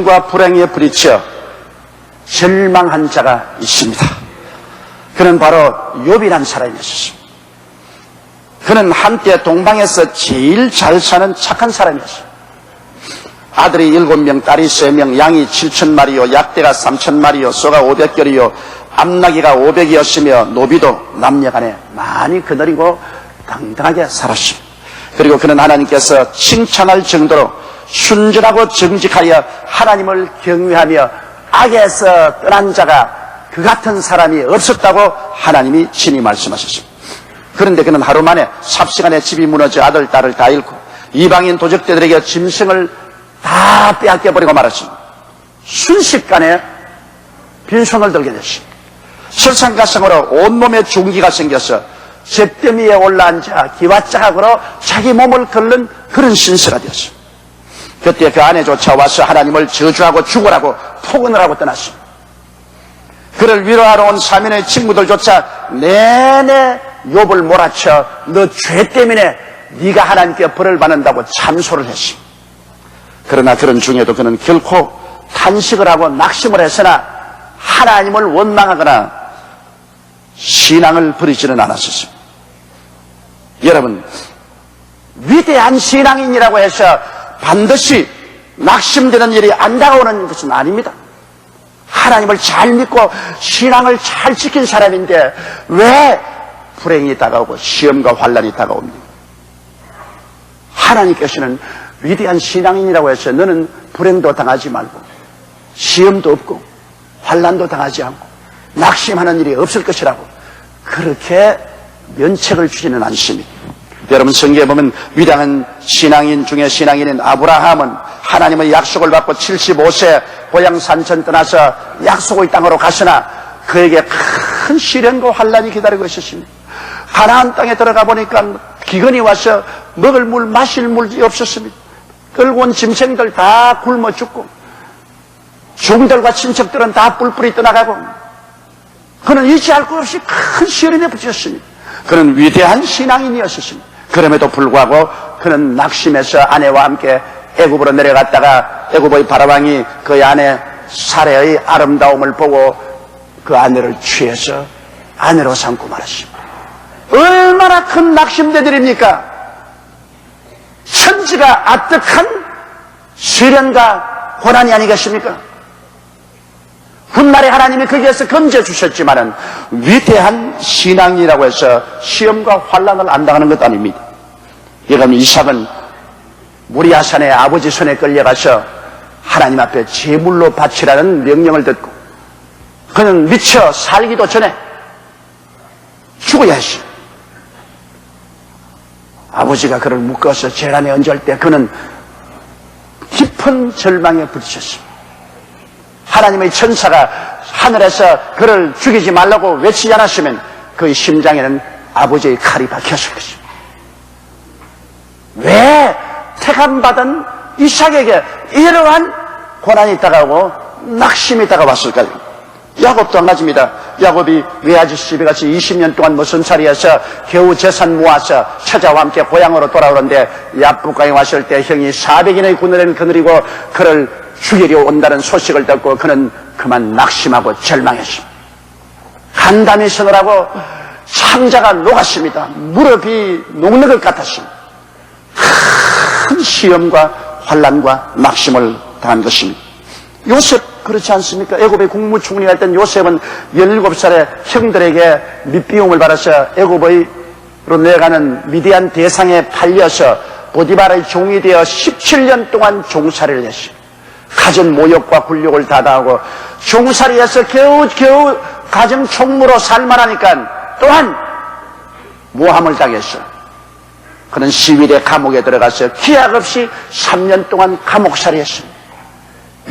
시험과 불행에 부딪혀 절망한 자가 있습니다. 그는 바로 욥이라는 사람이었습니다. 그는 한때 동방에서 제일 잘 사는 착한 사람이었습니다. 아들이 7명, 딸이 3명, 양이 7,000마리요, 약대가 3,000마리요, 소가 500결이요, 암나귀가 500이었으며 노비도 남녀간에 많이 거느리고 당당하게 살았습니다. 그리고 그는 하나님께서 칭찬할 정도로 순전하고 정직하여 하나님을 경외하며 악에서 떠난 자가 그 같은 사람이 없었다고 하나님이 친히 말씀하셨습니다. 그런데 그는 하루 만에 삽시간에 집이 무너져 아들, 딸을 다 잃고 이방인 도적들에게 짐승을 다 빼앗겨버리고 말았습니다. 순식간에 빈손을 들게 됐습니다. 설상가상으로 온몸에 중기가 생겨서 잿더미에 올라앉아 기와자각으로 자기 몸을 긁는 그런 신세가 되었습니다. 그때 그 아내조차 와서 하나님을 저주하고 죽으라고 폭언을 하고 떠났습니다. 그를 위로하러 온 사면의 친구들조차 내내 욥을 몰아쳐 너 죄 때문에 네가 하나님께 벌을 받는다고 참소를 했습니다. 그러나 그런 중에도 그는 결코 탄식을 하고 낙심을 했으나 하나님을 원망하거나 신앙을 버리지는 않았었습니다. 여러분, 위대한 신앙인이라고 해서 반드시 낙심되는 일이 안 다가오는 것은 아닙니다. 하나님을 잘 믿고 신앙을 잘 지킨 사람인데 왜 불행이 다가오고 시험과 환난이 다가옵니까? 하나님께서는 위대한 신앙인이라고 해서 너는 불행도 당하지 말고 시험도 없고 환난도 당하지 않고 낙심하는 일이 없을 것이라고 그렇게 면책을 주지는 않습니다. 여러분, 성경에 보면 위대한 신앙인 중에 신앙인인 아브라함은 하나님의 약속을 받고 75세 고향 산천 떠나서 약속의 땅으로 갔으나 그에게 큰 시련과 환난이 기다리고 있었습니다. 가나안 땅에 들어가 보니까 기근이 와서 먹을 물 마실 물이 없었습니다. 끌고 온 짐승들 다 굶어 죽고 종들과 친척들은 다 뿔뿔이 떠나가고 그는 잊지 할 것 없이 큰 시련에 부딪혔습니다. 그는 위대한 신앙인이었습니다. 그럼에도 불구하고 그는 낙심해서 아내와 함께 애굽으로 내려갔다가 애굽의 바라왕이 그의 아내 사레의 아름다움을 보고 그 아내를 취해서 아내로 삼고 말았습니다. 얼마나 큰 낙심되들입니까? 천지가 아득한 시련과 고난이 아니겠습니까? 훗날에 하나님이 거기에서 건져주셨지만은 위대한 신앙이라고 해서 시험과 환난을 안 당하는 것도 아닙니다. 여러분, 이삭은 모리아산의 아버지 손에 끌려가서 하나님 앞에 제물로 바치라는 명령을 듣고 그는 미처 살기도 전에 죽어야 했어요. 아버지가 그를 묶어서 재단에 얹을 때 그는 깊은 절망에 부딪혔습니다. 하나님의 천사가 하늘에서 그를 죽이지 말라고 외치지 않았으면 그의 심장에는 아버지의 칼이 박혔을 것입니다. 왜 택함받은 이삭에게 이러한 고난이 다가오고 낙심이 다가왔을까요? 야곱도 한 가지입니다. 야곱이 외아지 집에 가서 20년 동안 무슨 차리에서 겨우 재산 모아서 처자와 함께 고향으로 돌아오는데 야복강에 왔을 때 형이 400인의 군대를 거느리고 그를 죽이려 온다는 소식을 듣고 그는 그만 낙심하고 절망했습니다. 간담이 서느라고 창자가 녹았습니다. 무릎이 녹는 것 같았습니다. 큰 시험과 환난과 낙심을 당한 것입니다. 요셉 그렇지 않습니까? 애굽의 국무총리가 했던 요셉은 17살에 형들에게 밑비용을 받아서 애굽으로 내려가는 미디안 대상에 팔려서 보디발의 종이 되어 17년 동안 종살이를 했습니다. 가진 모욕과 굴욕을 다 당하고 종살이에서 겨우 가정 총무로 살만하니까 또한 모함을 당했어. 그는 시빌의 감옥에 들어가서 기약 없이 3년 동안 감옥살이 했습니다.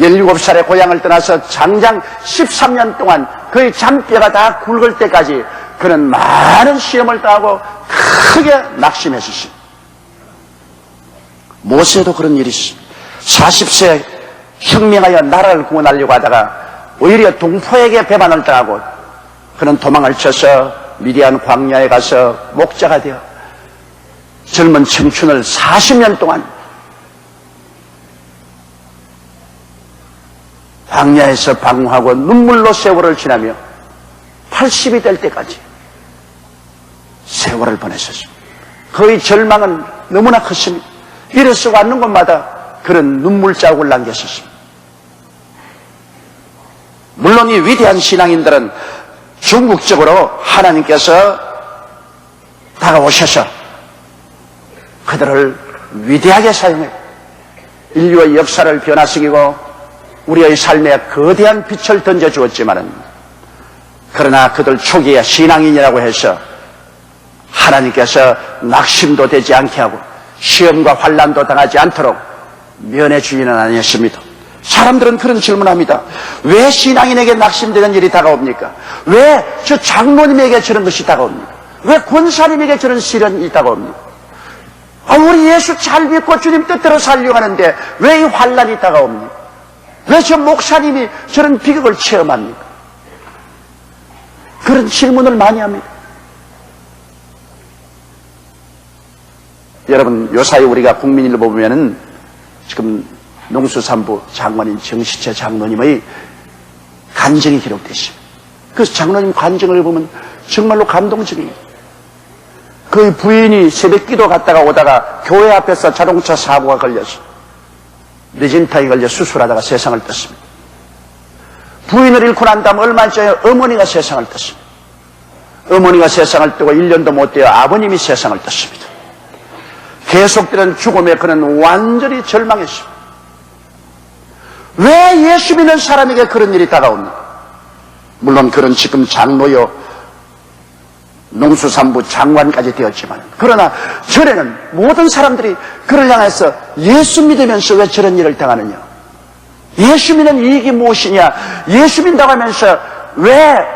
17살에 고향을 떠나서 장장 13년 동안 그의 잔뼈가 다 굵을 때까지 그는 많은 시험을 당하고 크게 낙심했었습니다. 모세도 그런 일이 있습니다. 40세 혁명하여 나라를 구원하려고 하다가 오히려 동포에게 배반을 당하고 그는 도망을 쳐서 미디안 광야에 가서 목자가 되어 젊은 청춘을 40년 동안 광야에서 방황하고 눈물로 세월을 지나며 80이 될 때까지 세월을 보내셨습니다. 그의 절망은 너무나 컸습니다. 일어서고 앉는 곳마다 그런 눈물 자국을 남겼었습니다. 물론 이 위대한 신앙인들은 중국적으로 하나님께서 다가오셔서 그들을 위대하게 사용해 인류의 역사를 변화시키고 우리의 삶에 거대한 빛을 던져주었지만은, 그러나 그들 초기에 신앙인이라고 해서 하나님께서 낙심도 되지 않게 하고 시험과 환난도 당하지 않도록 면해주지는 아니었습니다. 사람들은 그런 질문합니다. 왜 신앙인에게 낙심되는 일이 다가옵니까? 왜 저 장로님에게 저런 것이 다가옵니까? 왜 권사님에게 저런 시련이 다가옵니까? 우리 예수 잘 믿고 주님 뜻대로 살려고 하는데 왜 이 환난이 다가옵니까? 왜 저 목사님이 저런 비극을 체험합니까? 그런 질문을 많이 합니다. 여러분, 요사이 우리가 국민일보 보면은 지금 농수산부 장관인 정시채 장로님의 간증이 기록되십니다. 그래서 장로님 간증을 보면 정말로 감동적이에요. 그의 부인이 새벽 기도 갔다가 오다가 교회 앞에서 자동차 사고가 걸려서 뇌진탕이 걸려 수술하다가 세상을 떴습니다. 부인을 잃고 난 다음 얼마 전에 어머니가 세상을 떴습니다. 어머니가 세상을 뜨고 1년도 못 되어 아버님이 세상을 떴습니다. 계속되는 죽음에 그는 완전히 절망했습니다. 왜 예수 믿는 사람에게 그런 일이 다가옵니까? 물론 그는 지금 장로요 농수산부 장관까지 되었지만, 그러나 전에는 모든 사람들이 그를 향해서 예수 믿으면서 왜 저런 일을 당하느냐, 예수 믿는 이익이 무엇이냐, 예수 믿는다고 하면서 왜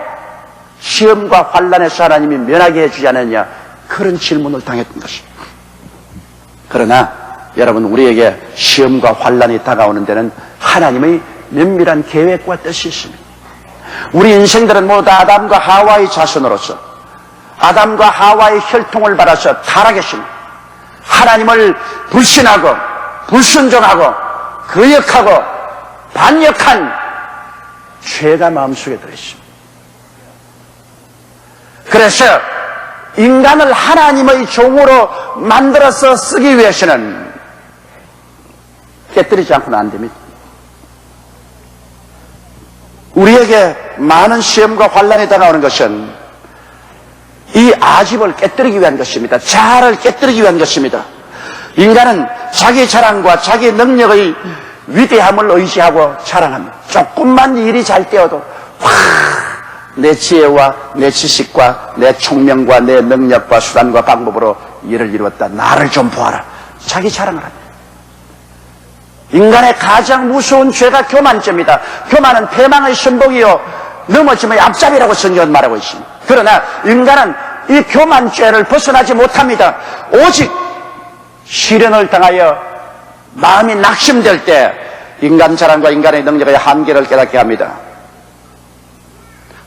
시험과 환난에서 하나님이 면하게 해주지 않느냐, 그런 질문을 당했던 것입니다. 그러나 여러분, 우리에게 시험과 환난이 다가오는 데는 하나님의 면밀한 계획과 뜻이 있습니다. 우리 인생들은 모두 아담과 하와의 자손으로서 아담과 하와의 혈통을 받아서 타락했습니다. 하나님을 불신하고 불순종하고 거역하고 반역한 죄가 마음속에 들어있습니다. 그래서 인간을 하나님의 종으로 만들어서 쓰기 위해서는 깨뜨리지 않고는 안 됩니다. 우리에게 많은 시험과 환난이 다가오는 것은 이 아집을 깨뜨리기 위한 것입니다. 자아를 깨뜨리기 위한 것입니다. 인간은 자기 자랑과 자기 능력의 위대함을 의지하고 자랑합니다. 조금만 일이 잘 되어도 내 지혜와 내 지식과 내 총명과 내 능력과 수단과 방법으로 일을 이루었다, 나를 좀 보아라, 자기 자랑을 합니다. 인간의 가장 무서운 죄가 교만죄입니다. 교만은 패망의 선봉이요 넘어짐의 앞잡이라고 성경은 말하고 있습니다. 그러나 인간은 이 교만죄를 벗어나지 못합니다. 오직 시련을 당하여 마음이 낙심될 때 인간 자랑과 인간의 능력의 한계를 깨닫게 합니다.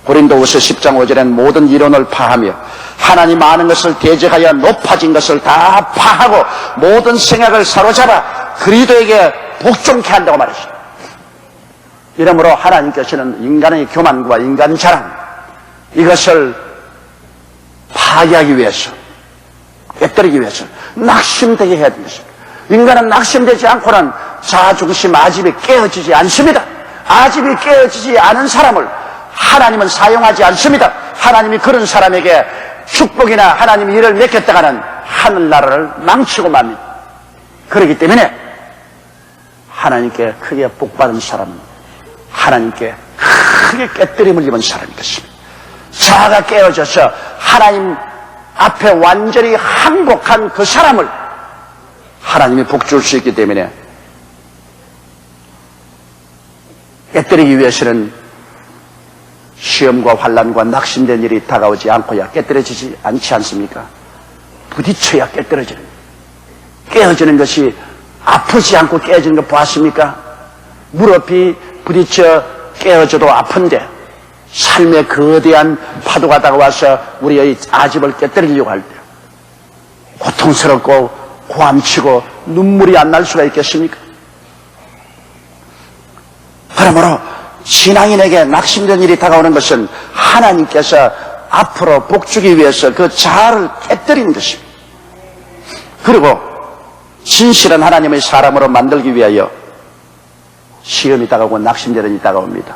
고린도후서 10장 5절엔 모든 이론을 파하며 하나님 아는 것을 대적하여 높아진 것을 다 파하고 모든 생각을 사로잡아 그리스도에게 복종케 한다고 말했습니다. 이러므로 하나님께서는 인간의 교만과 인간 자랑, 이것을 파괴하기 위해서, 깨뜨리기 위해서 낙심되게 해야 됩니다. 인간은 낙심되지 않고는 자아중심 아집이 깨어지지 않습니다. 아집이 깨어지지 않은 사람을 하나님은 사용하지 않습니다. 하나님이 그런 사람에게 축복이나 하나님이 일을 맡겼다가는 하늘나라를 망치고 맙니다. 그렇기 때문에 하나님께 크게 복받은 사람은 하나님께 크게 깨뜨림을 입은 사람인 것입니다. 자아가 깨어져서 하나님 앞에 완전히 항복한 그 사람을 하나님이 복줄 수 있기 때문에 깨뜨리기 위해서는 시험과 환난과 낙심된 일이 다가오지 않고야 깨뜨려지지 않지 않습니까? 부딪혀야 깨뜨려지는, 깨어지는 것이 아프지 않고 깨어지는 거 보았습니까? 무릎이 부딪혀 깨어져도 아픈데 삶의 거대한 파도가 다가와서 우리의 아집을 깨뜨리려고 할 때 고통스럽고 고함치고 눈물이 안 날 수가 있겠습니까? 그러므로 신앙인에게 낙심된 일이 다가오는 것은 하나님께서 앞으로 복주기 위해서 그 자아를 깨뜨리는 것입니다. 그리고 진실한 하나님의 사람으로 만들기 위하여 시험이 다가오고 낙심되는 일이 다가옵니다.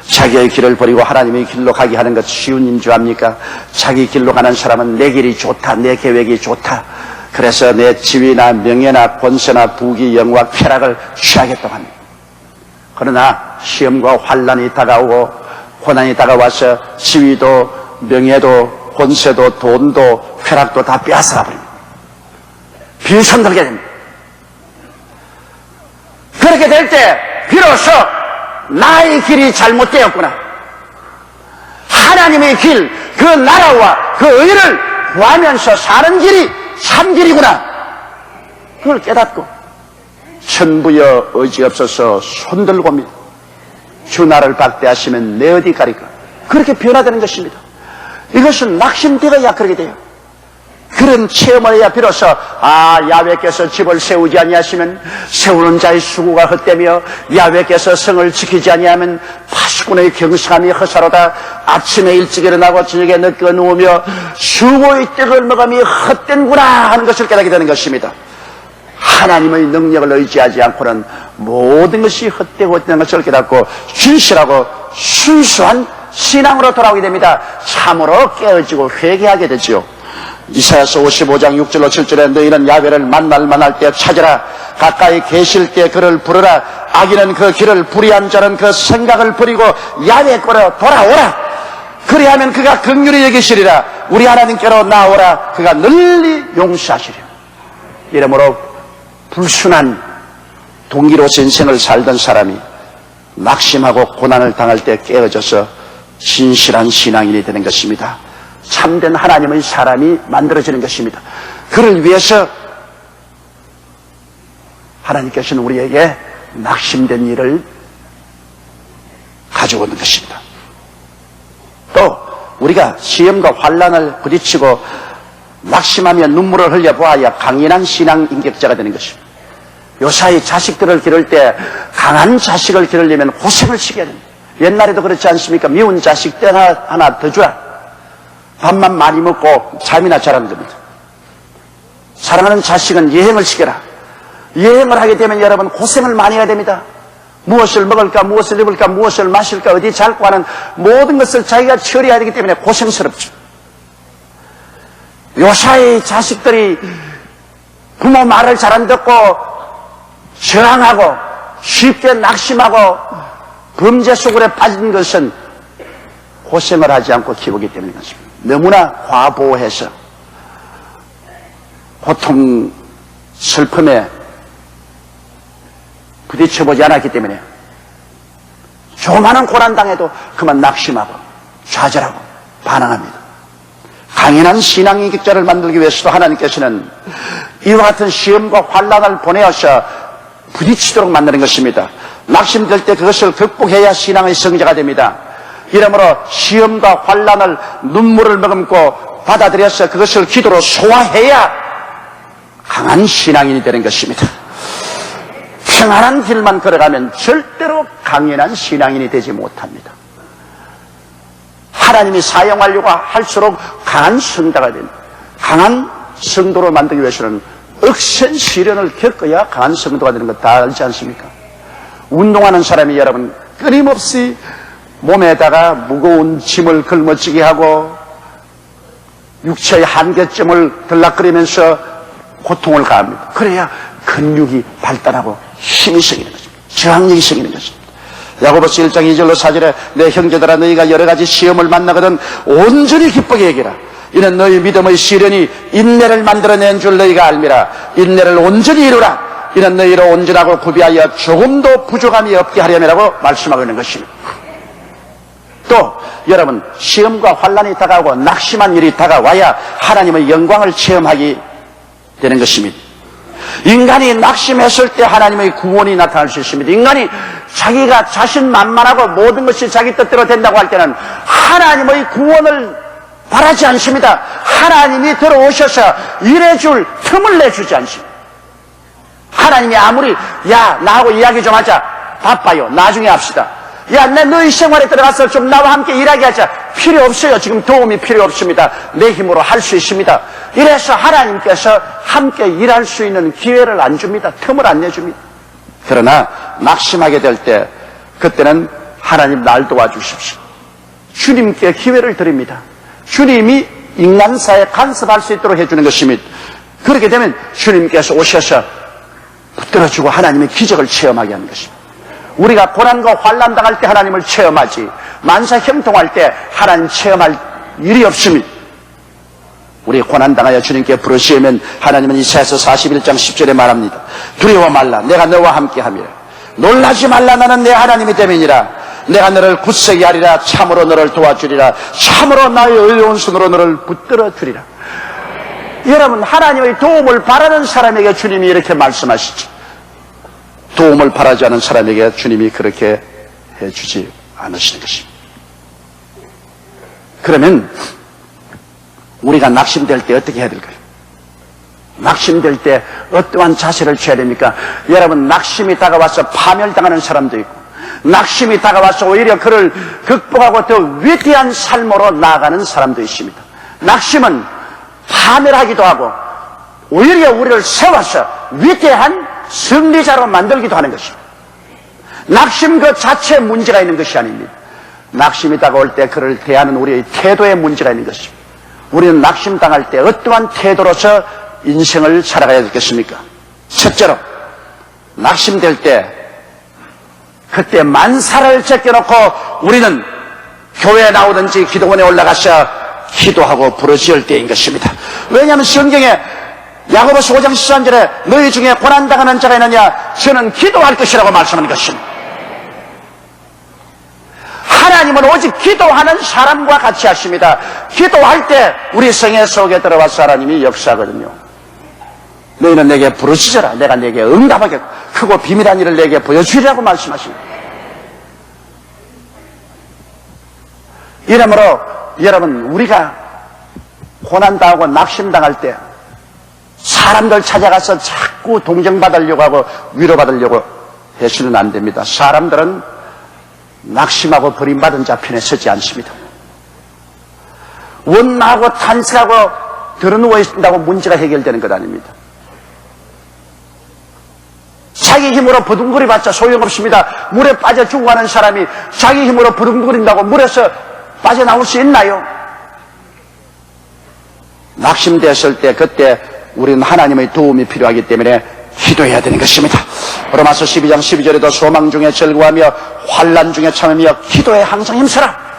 자기의 길을 버리고 하나님의 길로 가게 하는 것 쉬운 인 줄 압니까? 자기 길로 가는 사람은 내 길이 좋다, 내 계획이 좋다, 그래서 내 지위나 명예나 권세나 부귀, 영광, 쾌락을 취하겠다고 합니다. 그러나 시험과 환난이 다가오고 고난이 다가와서 지위도 명예도 권세도 돈도 쾌락도 다 빼앗아버립니다. 비손들게 됩니다. 그렇게 될 때 비로소 나의 길이 잘못되었구나, 하나님의 길, 그 나라와 그 의를 구하면서 사는 길이 참 길이구나, 그걸 깨닫고 천부여 의지없어서 손들고 옵니다. 주 나를 박대하시면 내 어디 가리까, 그렇게 변화되는 것입니다. 이것은 낙심되어야 그렇게 돼요. 그런 체험을 해야 비로소 야훼께서 집을 세우지 아니하시면 세우는 자의 수고가 헛되며 야훼께서 성을 지키지 아니하면 파수꾼의 경성함이 허사로다. 아침에 일찍 일어나고 저녁에 늦게 누우며 수고의 떡을 먹음이 헛된구나 하는 것을 깨닫게 되는 것입니다. 하나님의 능력을 의지하지 않고는 모든 것이 헛되고 헛되는 것을 깨닫고 진실하고 순수한 신앙으로 돌아오게 됩니다. 참으로 깨어지고 회개하게 되지요. 이사야서 55장 6절로 7절에 너희는 야훼를 만날 만할 때 찾으라, 가까이 계실 때 그를 부르라, 악인은 그 길을 불의한 자는 그 생각을 버리고 야훼께로 돌아오라, 그리하면 그가 긍휼히 여기시리라, 우리 하나님께로 나오라, 그가 널리 용서하시리라. 이러므로 불순한 동기로서 인생을 살던 사람이 낙심하고 고난을 당할 때 깨어져서 진실한 신앙인이 되는 것입니다. 참된 하나님의 사람이 만들어지는 것입니다. 그를 위해서 하나님께서는 우리에게 낙심된 일을 가져오는 것입니다. 또 우리가 시험과 환난을 부딪히고 낙심하며 눈물을 흘려보아야 강인한 신앙 인격자가 되는 것입니다. 요사이 자식들을 기를 때 강한 자식을 기르려면 고생을 시켜야 됩니다. 옛날에도 그렇지 않습니까? 미운 자식 때 하나 더 주라, 밥만 많이 먹고 잠이나 자라는 겁니다. 사랑하는 자식은 여행을 시켜라. 여행을 하게 되면 여러분 고생을 많이 해야 됩니다. 무엇을 먹을까, 무엇을 입을까, 무엇을 마실까, 어디 잘까 하는 모든 것을 자기가 처리해야 되기 때문에 고생스럽죠. 요사이 자식들이 부모 말을 잘 안 듣고 저항하고 쉽게 낙심하고 범죄 속으로 빠진 것은 고생을 하지 않고 키우기 때문인 것입니다. 너무나 과보해서 고통, 슬픔에 부딪혀보지 않았기 때문에 조그마한 고난당해도 그만 낙심하고 좌절하고 반항합니다. 강인한 신앙 인격자를 만들기 위해서도 하나님께서는 이와 같은 시험과 환난을 보내어서 부딪히도록 만드는 것입니다. 낙심될 때 그것을 극복해야 신앙의 성자가 됩니다. 이러므로 시험과 환난을 눈물을 머금고 받아들여서 그것을 기도로 소화해야 강한 신앙인이 되는 것입니다. 평안한 길만 걸어가면 절대로 강인한 신앙인이 되지 못합니다. 하나님이 사용하려고 할수록 강한 성자가 됩니다. 강한 성도를 만들기 위해서는 억센 시련을 겪어야 강한 성도가 되는 것 다 알지 않습니까? 운동하는 사람이 여러분 끊임없이 몸에다가 무거운 짐을 걸머쥐게 하고 육체의 한계점을 들락거리면서 고통을 가합니다. 그래야 근육이 발달하고 힘이 생기는 것입니다. 저항력이 생기는 것입니다. 야고보서 1장 2절로 4절에 내 형제들아 너희가 여러 가지 시험을 만나거든 온전히 기쁘게 여기라. 이는 너희 믿음의 시련이 인내를 만들어낸 줄 너희가 알미라. 인내를 온전히 이루라. 이는 너희로 온전하고 구비하여 조금도 부족함이 없게 하려면라고 말씀하고 있는 것입니다. 또 여러분 시험과 환난이 다가오고 낙심한 일이 다가와야 하나님의 영광을 체험하게 되는 것입니다. 인간이 낙심했을 때 하나님의 구원이 나타날 수 있습니다. 인간이 자기가 자신만만하고 모든 것이 자기 뜻대로 된다고 할 때는 하나님의 구원을 바라지 않습니다. 하나님이 들어오셔서 일해줄 틈을 내주지 않습니다. 하나님이 아무리 야 나하고 이야기 좀 하자, 바빠요, 나중에 합시다, 야, 내 너희 생활에 들어가서 좀 나와 함께 일하게 하자. 필요 없어요. 지금 도움이 필요 없습니다. 내 힘으로 할 수 있습니다. 이래서 하나님께서 함께 일할 수 있는 기회를 안 줍니다. 틈을 안 내줍니다. 그러나 낙심하게 될 때 그때는 하나님 날 도와주십시오. 주님께 기회를 드립니다. 주님이 인간사에 간섭할 수 있도록 해주는 것입니다. 그렇게 되면 주님께서 오셔서 붙들어주고 하나님의 기적을 체험하게 하는 것입니다. 우리가 고난과 환난 당할 때 하나님을 체험하지 만사 형통할 때 하나님 체험할 일이 없습니다. 우리 고난 당하여 주님께 부르시면 하나님은 이사야서 41장 10절에 말합니다. 두려워 말라 내가 너와 함께함이라. 놀라지 말라 나는 내 하나님이 됨이니라. 내가 너를 굳세게 하리라. 참으로 너를 도와주리라. 참으로 나의 의로운 손으로 너를 붙들어 주리라. 여러분, 하나님의 도움을 바라는 사람에게 주님이 이렇게 말씀하시죠. 도움을 바라지 않은 사람에게 주님이 그렇게 해주지 않으시는 것입니다. 그러면 우리가 낙심될 때 어떻게 해야 될까요? 낙심될 때 어떠한 자세를 취해야 됩니까? 여러분, 낙심이 다가와서 파멸당하는 사람도 있고 낙심이 다가와서 오히려 그를 극복하고 더 위대한 삶으로 나아가는 사람도 있습니다. 낙심은 파멸하기도 하고 오히려 우리를 세워서 위대한 승리자로 만들기도 하는 것입니다. 낙심 그 자체에 문제가 있는 것이 아닙니다. 낙심이 다가올 때 그를 대하는 우리의 태도에 문제가 있는 것입니다. 우리는 낙심당할 때 어떠한 태도로서 인생을 살아가야 되겠습니까? 첫째로 낙심될 때 그때 만사를 제껴놓고 우리는 교회에 나오든지 기도원에 올라가서 기도하고 부르짖을 때인 것입니다. 왜냐하면 성경에 야고보서 5장 13절에 너희 중에 고난당하는 자가 있느냐 저는 기도할 것이라고 말씀하는 것입니다. 하나님은 오직 기도하는 사람과 같이 하십니다. 기도할 때 우리 생애 속에 들어와서 하나님이 역사하거든요. 너희는 내게 부르짖어라. 내가 내게 응답하겠고 크고 비밀한 일을 내게 보여주리라고 말씀하십니다. 이러므로 여러분, 우리가 고난당하고 낙심당할 때 사람들 찾아가서 자꾸 동정받으려고 하고 위로받으려고 해서는 안 됩니다. 사람들은 낙심하고 버림받은 자 편에 서지 않습니다. 원망하고 탄식하고 드러누워 있다고 문제가 해결되는 것 아닙니다. 자기 힘으로 부둥거려봤자 소용없습니다. 물에 빠져 죽어가는 사람이 자기 힘으로 부둥거린다고 물에서 빠져나올 수 있나요? 낙심되었을 때 그때 우리는 하나님의 도움이 필요하기 때문에 기도해야 되는 것입니다. 로마서 12장 12절에도 소망 중에 즐거워하며 환난 중에 참으며 기도에 항상 힘써라.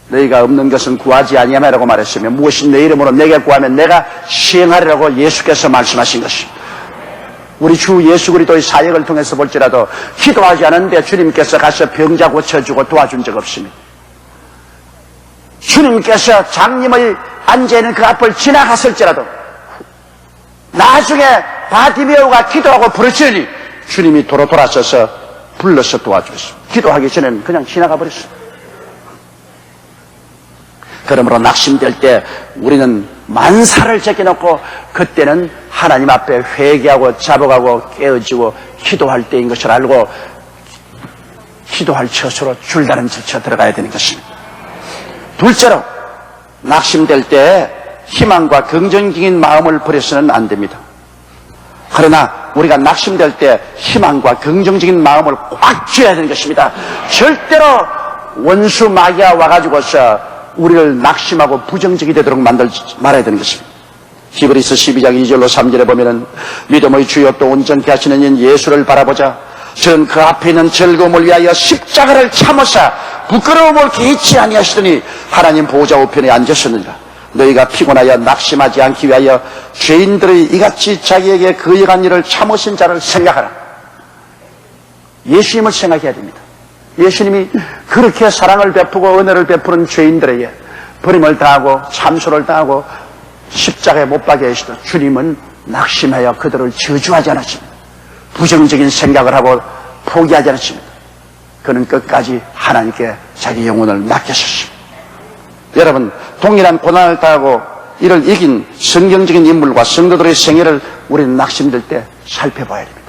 너희가 없는 것은 구하지 아니하매라고 말했으며 무엇이 내 이름으로 내게 구하면 내가 시행하리라고 예수께서 말씀하신 것입니다. 우리 주 예수 그리스도의 사역을 통해서 볼지라도 기도하지 않은데 주님께서 가서 병자 고쳐주고 도와준 적 없습니다. 주님께서 장님의 앉아있는 그 앞을 지나갔을지라도 나중에 바디메오가 기도하고 부르짖으니 주님이 도로 돌아서서 불러서 도와주셨습니다. 기도하기 전에는 그냥 지나가 버렸습니다. 그러므로 낙심될 때 우리는 만사를 제껴놓고 그때는 하나님 앞에 회개하고 자복하고 깨어지고 기도할 때인 것을 알고 기도할 처소로 줄다른 지쳐 들어가야 되는 것입니다. 둘째로 낙심될 때 희망과 긍정적인 마음을 버려서는 안 됩니다. 그러나 우리가 낙심될 때 희망과 긍정적인 마음을 꽉 쥐어야 되는 것입니다. 절대로 원수 마귀가 와가지고서 우리를 낙심하고 부정적이 되도록 만들지 말아야 되는 것입니다. 히브리서 12장 2절로 3절에 보면은 믿음의 주요 또 온전케 하시는 인 예수를 바라보자. 저는 그 앞에 있는 즐거움을 위하여 십자가를 참으사 부끄러움을 개의치 아니하시더니 하나님 보호자 우편에 앉으셨느니라. 너희가 피곤하여 낙심하지 않기 위하여 죄인들의 이같이 자기에게 거역한 일을 참으신 자를 생각하라. 예수님을 생각해야 됩니다. 예수님이 그렇게 사랑을 베푸고 은혜를 베푸는 죄인들에게 버림을 당하고 참소를 당하고 십자가에 못 박혀 계시던 주님은 낙심하여 그들을 저주하지 않았습니다. 부정적인 생각을 하고 포기하지 않았습니다. 그는 끝까지 하나님께 자기 영혼을 맡겼었습니다. 여러분, 동일한 고난을 당하고 이를 이긴 성경적인 인물과 성도들의 생애를 우리는 낙심될 때 살펴봐야 됩니다.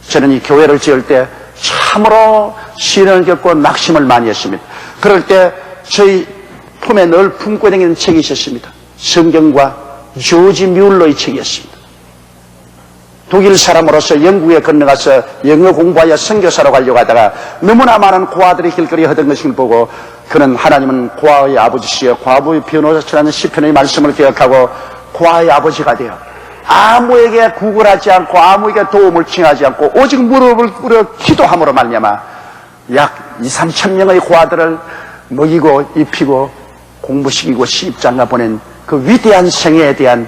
저는 이 교회를 지을 때 참으로 시련을 겪고 낙심을 많이 했습니다. 그럴 때 저희 품에 늘 품고 다니는 책이 있었습니다. 성경과 조지 뮬러의 책이었습니다. 독일 사람으로서 영국에 건너가서 영어 공부하여 선교사로 가려고 하다가 너무나 많은 고아들이 길거리에 하던 것을 보고 그는 하나님은 고아의 아버지시여 과부의 변호사라는 시편의 말씀을 기억하고 고아의 아버지가 되어 아무에게 구걸하지 않고 아무에게 도움을 청하지 않고 오직 무릎을 꿇어 기도함으로 말미암아 약 2~3천 명의 고아들을 먹이고 입히고 공부시키고 시집장가 보낸 그 위대한 생애에 대한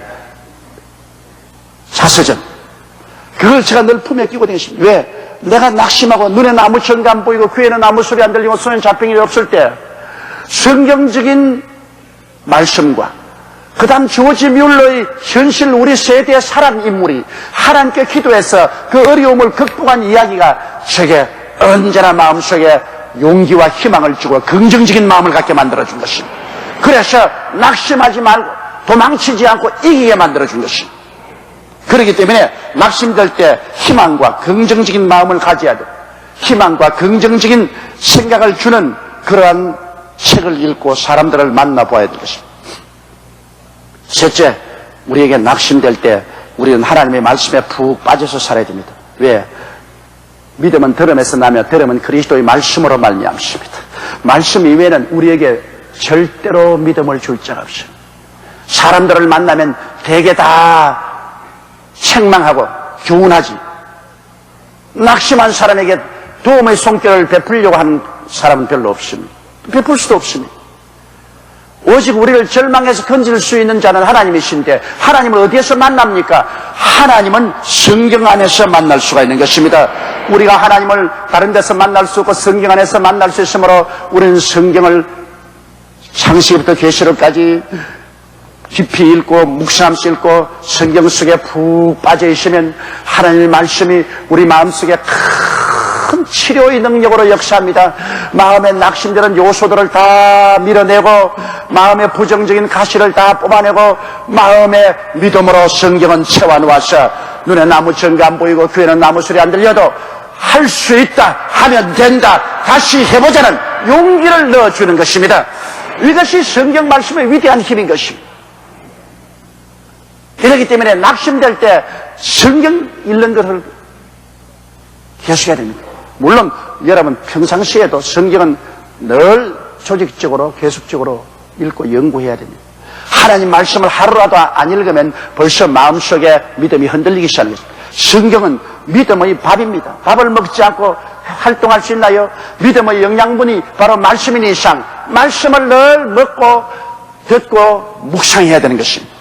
자서전, 그걸 제가 늘 품에 끼고 다녔습니다. 왜? 내가 낙심하고 눈에는 아무 전가 안 보이고 귀에는 아무 소리 안 들리고 손에 잡힌 일이 없을 때 성경적인 말씀과 그 다음 조지 뮬러의 현실 우리 세대의 사람 인물이 하나님께 기도해서 그 어려움을 극복한 이야기가 제게 언제나 마음속에 용기와 희망을 주고 긍정적인 마음을 갖게 만들어준 것입니다. 그래서 낙심하지 말고 도망치지 않고 이기게 만들어준 것입니다. 그렇기 때문에 낙심될 때 희망과 긍정적인 마음을 가져야 돼. 희망과 긍정적인 생각을 주는 그러한 책을 읽고 사람들을 만나봐야 될 것입니다. 셋째, 우리에게 낙심될 때 우리는 하나님의 말씀에 푹 빠져서 살아야 됩니다. 왜? 믿음은 들음에서 나며 들음은 그리스도의 말씀으로 말미암습니다. 말씀 이외에는 우리에게 절대로 믿음을 줄 자가 없어요. 사람들을 만나면 대개 다 책망하고 교훈하지, 낙심한 사람에게 도움의 손길을 베풀려고 하는 사람은 별로 없습니다. 베풀 수도 없습니다. 오직 우리를 절망해서 건질 수 있는 자는 하나님이신데 하나님을 어디에서 만납니까? 하나님은 성경 안에서 만날 수가 있는 것입니다. 우리가 하나님을 다른 데서 만날 수 없고 성경 안에서 만날 수 있으므로 우리는 성경을 창세기부터 계시록까지 깊이 읽고 묵상하면서 읽고 성경 속에 푹 빠져 있으면 하나님의 말씀이 우리 마음속에 큰 치료의 능력으로 역사합니다. 마음의 낙심되는 요소들을 다 밀어내고 마음의 부정적인 가시를 다 뽑아내고 마음의 믿음으로 성경은 채워놓아서 눈에 아무 증거 안 보이고 귀에는 아무 소리 안 들려도 할 수 있다, 하면 된다, 다시 해보자는 용기를 넣어주는 것입니다. 이것이 성경 말씀의 위대한 힘인 것입니다. 그렇기 때문에 낙심될 때 성경 읽는 것을 계속해야 됩니다. 물론 여러분 평상시에도 성경은 늘 조직적으로 계속적으로 읽고 연구해야 됩니다. 하나님 말씀을 하루라도 안 읽으면 벌써 마음속에 믿음이 흔들리기 시작하는 것입니다. 성경은 믿음의 밥입니다. 밥을 먹지 않고 활동할 수 있나요? 믿음의 영양분이 바로 말씀인 이상 말씀을 늘 먹고 듣고 묵상해야 되는 것입니다.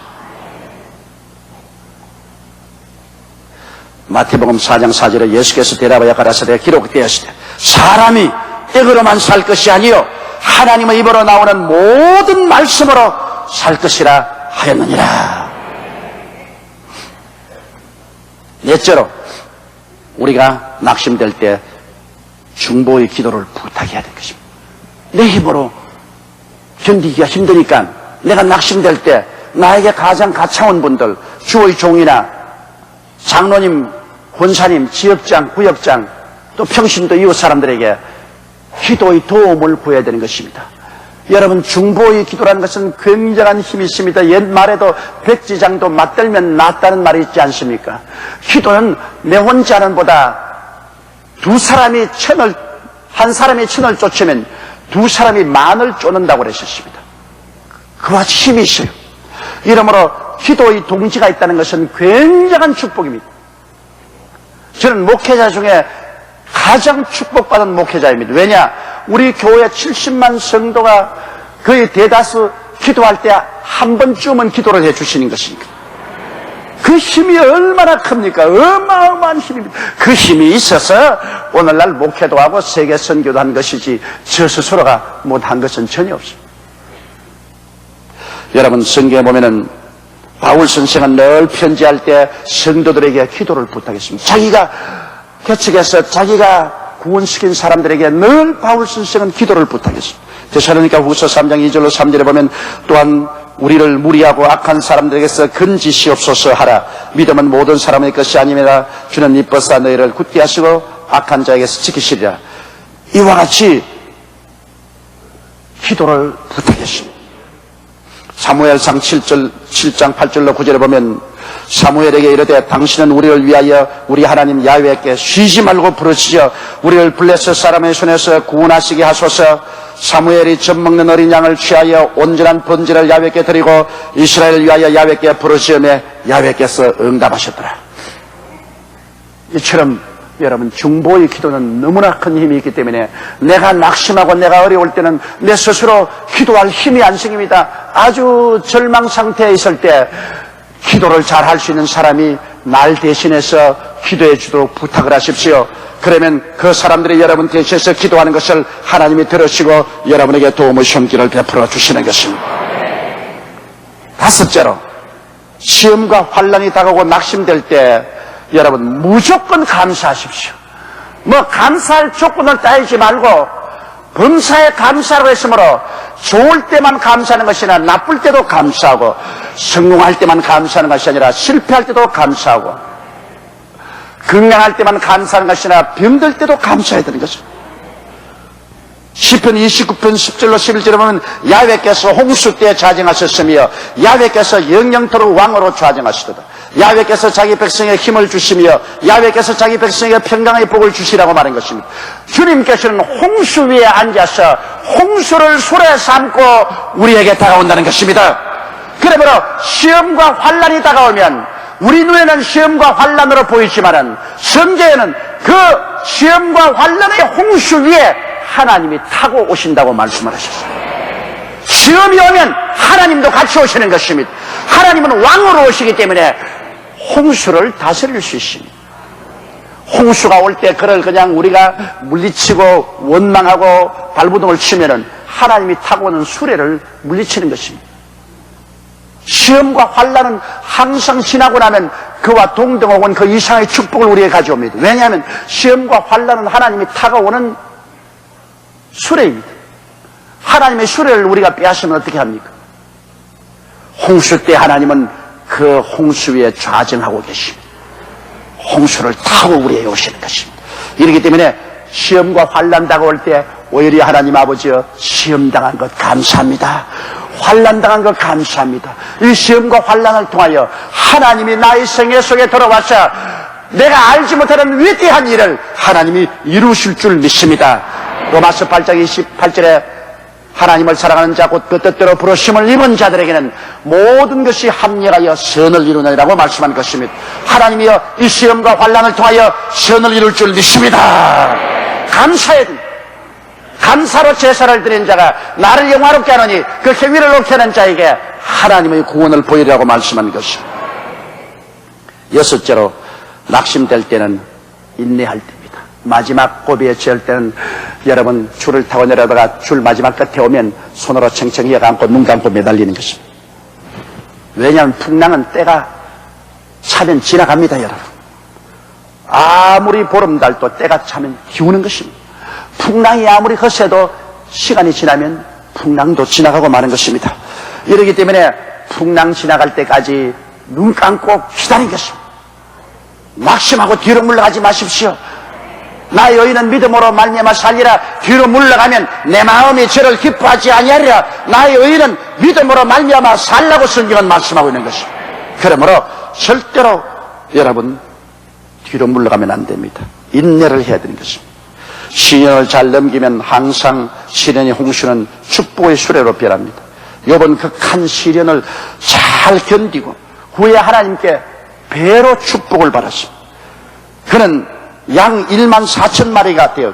마태복음 4장 4절에 예수께서 대답하여 가라사대 기록되었으되 사람이 떡으로만 살 것이 아니요 하나님의 입으로 나오는 모든 말씀으로 살 것이라 하였느니라. 넷째로 우리가 낙심될 때 중보의 기도를 부탁해야 될 것입니다. 내 힘으로 견디기가 힘드니까 내가 낙심될 때 나에게 가장 가까운 분들, 주의 종이나 장로님, 권사님, 지역장, 구역장, 또 평신도 이웃 사람들에게 기도의 도움을 구해야 되는 것입니다. 여러분, 중보의 기도라는 것은 굉장한 힘이 있습니다. 옛말에도 백지장도 맞들면 낫다는 말이 있지 않습니까? 기도는 내 혼자는 보다 한 사람이 천을 쫓으면 두 사람이 만을 쫓는다고 그러셨습니다. 그와 힘이 있어요. 이러므로 기도의 동지가 있다는 것은 굉장한 축복입니다. 저는 목회자 중에 가장 축복받은 목회자입니다. 왜냐? 우리 교회 70만 성도가 거의 대다수 기도할 때 한 번쯤은 기도를 해주시는 것이니까. 그 힘이 얼마나 큽니까? 어마어마한 힘입니다. 그 힘이 있어서 오늘날 목회도 하고 세계 선교도 한 것이지 저 스스로가 못한 것은 전혀 없습니다. 여러분, 성경에 보면은 바울 선생은 늘 편지할 때 성도들에게 기도를 부탁했습니다. 자기가 개척해서 자기가 구원시킨 사람들에게 늘 바울 선생은 기도를 부탁했습니다. 데살로니가 후서 3장 2절로 3절에 보면 또한 우리를 무리하고 악한 사람들에게서 건지시옵소서 하라. 믿음은 모든 사람의 것이 아니라 주는 이뻐서 너희를 굳게 하시고 악한 자에게서 지키시리라. 이와 같이 기도를 부탁했습니다. 사무엘상 7장 8절로 9절에 보면 사무엘에게 이르되 당신은 우리를 위하여 우리 하나님 야훼께 쉬지 말고 부르시어 우리를 블레셋 사람의 손에서 구원하시게 하소서. 사무엘이 젖먹는 어린 양을 취하여 온전한 번제를 야훼께 드리고 이스라엘을 위하여 야훼께 부르시며 야훼께서 응답하셨더라. 이처럼 여러분, 중보의 기도는 너무나 큰 힘이 있기 때문에 내가 낙심하고 내가 어려울 때는 내 스스로 기도할 힘이 안 생깁니다. 아주 절망 상태에 있을 때 기도를 잘 할 수 있는 사람이 날 대신해서 기도해 주도록 부탁을 하십시오. 그러면 그 사람들이 여러분 대신해서 기도하는 것을 하나님이 들으시고 여러분에게 도움의 손길을 베풀어 주시는 것입니다. 다섯째로, 시험과 환난이 다가오고 낙심될 때 여러분 무조건 감사하십시오. 감사할 조건을 따지지 말고 범사에 감사로 했으므로 좋을 때만 감사하는 것이 아니라 나쁠 때도 감사하고 성공할 때만 감사하는 것이 아니라 실패할 때도 감사하고 건강할 때만 감사하는 것이 아니라 병들 때도 감사해야 되는 것입니다. 시편 29편 10절로 11절에 보면 야훼께서 홍수 때 좌정하셨으며 야훼께서 영영토록 왕으로 좌정하시도다. 야훼께서 자기 백성에게 힘을 주시며 야훼께서 자기 백성에게 평강의 복을 주시라고 말한 것입니다. 주님께서는 홍수 위에 앉아서 홍수를 술에 삼고 우리에게 다가온다는 것입니다. 그러므로 시험과 환난이 다가오면 우리 눈에는 시험과 환난으로 보이지만은 성경에는 그 시험과 환난의 홍수 위에 하나님이 타고 오신다고 말씀을 하셨어요. 시험이 오면 하나님도 같이 오시는 것입니다. 하나님은 왕으로 오시기 때문에 홍수를 다스릴 수 있습니다. 홍수가 올 때 그를 그냥 우리가 물리치고 원망하고 발부둥을 치면은 하나님이 타고 오는 수레를 물리치는 것입니다. 시험과 환난은 항상 지나고 나면 그와 동등하고 그 이상의 축복을 우리에게 가져옵니다. 왜냐하면 시험과 환난은 하나님이 타고오는 수레입니다. 하나님의 수레를 우리가 빼앗으면 어떻게 합니까? 홍수 때 하나님은 그 홍수 위에 좌정하고 계십니다. 홍수를 타고 우리에게 오시는 것입니다. 이렇기 때문에 시험과 환난 다가올 때 오히려 하나님 아버지여 시험당한 것 감사합니다. 환난당한 것 감사합니다. 이 시험과 환난을 통하여 하나님이 나의 생애 속에 들어와서 내가 알지 못하는 위대한 일을 하나님이 이루실 줄 믿습니다. 로마서 8장 28절에 하나님을 사랑하는 자 곧 그 뜻대로 부르심을 입은 자들에게는 모든 것이 합력하여 선을 이루느니라고 말씀한 것입니다. 하나님이여 이 시험과 환난을 통하여 선을 이룰 줄 믿습니다. 감사해야 됩니다. 감사로 제사를 드린 자가 나를 영화롭게 하느니 그 행위를 높게 하는 자에게 하나님의 구원을 보이리라고 말씀한 것입니다. 여섯째로, 낙심될 때는 인내할 때입니다. 마지막 고비에 처할 때는 여러분 줄을 타고 내려다가 줄 마지막 끝에 오면 손으로 챙챙 이어감고 눈 감고 매달리는 것입니다. 왜냐하면 풍랑은 때가 차면 지나갑니다. 여러분, 아무리 보름달도 때가 차면 기우는 것입니다. 풍랑이 아무리 거세도 시간이 지나면 풍랑도 지나가고 마는 것입니다. 이러기 때문에 풍랑 지나갈 때까지 눈 감고 기다린 것입니다. 낙심하고 뒤로 물러가지 마십시오. 나의 의인은 믿음으로 말미암아 살리라. 뒤로 물러가면 내 마음이 저를 기뻐하지 아니하리라. 나의 의인은 믿음으로 말미암아 살라고 성경은 말씀하고 있는 것입니다. 그러므로 절대로 여러분 뒤로 물러가면 안 됩니다. 인내를 해야 되는 것입니다. 시련을 잘 넘기면 항상 시련의 홍수는 축복의 수레로 변합니다. 욥은 극한 시련을 잘 견디고 후에 하나님께 배로 축복을 받았습니다. 그는 양 1만 4천 마리가 되어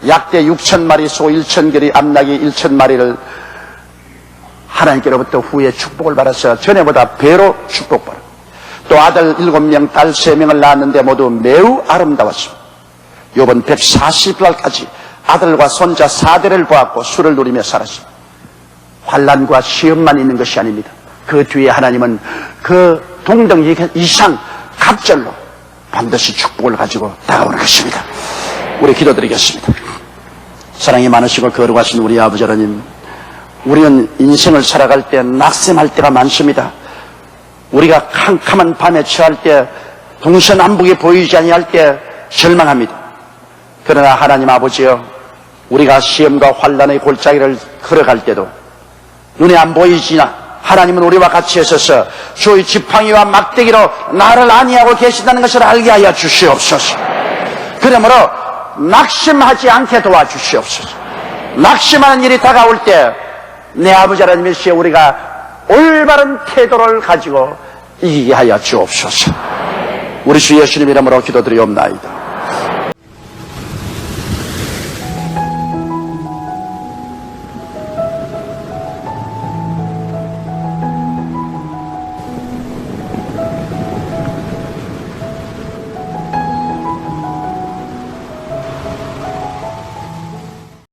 약대 6천 마리, 소 1,000결이, 암나귀 1,000마리를 하나님께로부터 후에 축복을 받아서 전에보다 배로 축복받았습니다. 또 아들 7명, 딸 3명을 낳았는데 모두 매우 아름다웠습니다. 욥은 140살까지 아들과 손자 4대를 보았고 술을 누리며 살았습니다. 환난과 시험만 있는 것이 아닙니다. 그 뒤에 하나님은 그 동등 이상 갑절로 반드시 축복을 가지고 다가오는 것입니다. 우리 기도드리겠습니다. 사랑이 많으시고 거룩하신 우리 아버지 하나님, 우리는 인생을 살아갈 때 낙심할 때가 많습니다. 우리가 캄캄한 밤에 처할 때, 동서남북이 보이지 아니할 때 절망합니다. 그러나 하나님 아버지여, 우리가 시험과 환난의 골짜기를 걸어갈 때도 눈에 안 보이지나 하나님은 우리와 같이 있어서 주의 지팡이와 막대기로 나를 안위하고 계신다는 것을 알게 하여 주시옵소서. 그러므로 낙심하지 않게 도와주시옵소서. 낙심하는 일이 다가올 때 내 아버지 하나님 일시에 우리가 올바른 태도를 가지고 이기게 하여 주옵소서. 우리 주 예수님 이름으로 기도드리옵나이다.